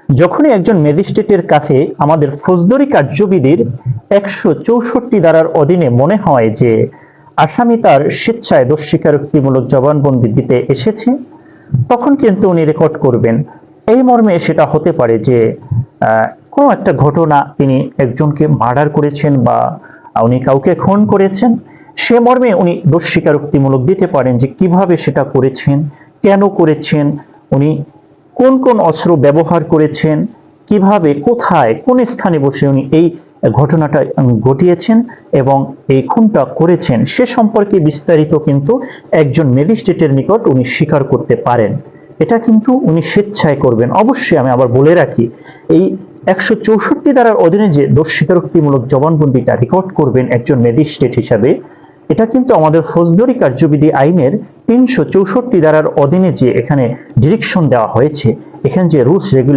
যখনই একজন ম্যাজিস্ট্রেটের কাছে আমাদের ফৌজদারি কার্যবিধির 164 ধারার অধীনে মনে হয় যে আসামি তার স্বেচ্ছায় দোষ স্বীকারোক্তিমূলক জবানবন্দি দিতে এসেছে, তখন কিন্তু উনি রেকর্ড করবেন। এই মর্মে সেটা হতে পারে যে কোনো একটা ঘটনা, তিনি একজনকে মার্ডার করেছেন বা উনি কাউকে খুন করেছেন, সে মর্মে উনি দোষ স্বীকারোক্তিমূলক দিতে পারেন যে কিভাবে সেটা করেছেন, কেন করেছেন, উনি কোন কোন অস্ত্র ব্যবহার করেছেন, কিভাবে, কোথায়, কোন স্থানে বসে উনি এই ঘটনাটা ঘটিয়েছেন এবং এই খুনটা করেছেন, সে সম্পর্কে বিস্তারিত কিন্তু একজন ম্যাজিস্ট্রেটের নিকট উনি স্বীকার করতে পারেন। এটা কিন্তু উনি স্বেচ্ছায় করবেন। অবশ্যই আমি আবার বলে রাখি, এই 164 ধারার অধীনে যে দোষ স্বীকারোক্তিমূলক জবানবন্দিটা রেকর্ড করবেন একজন ম্যাজিস্ট্রেট হিসাবে, এটা কিন্তু আমাদের ফৌজদারি কার্যবিধি আইনের 364 ধারার অধীনে যে এখানে ডিরেকশন দেওয়া হয়েছে, এখানে যে রুলস রেগুলেশন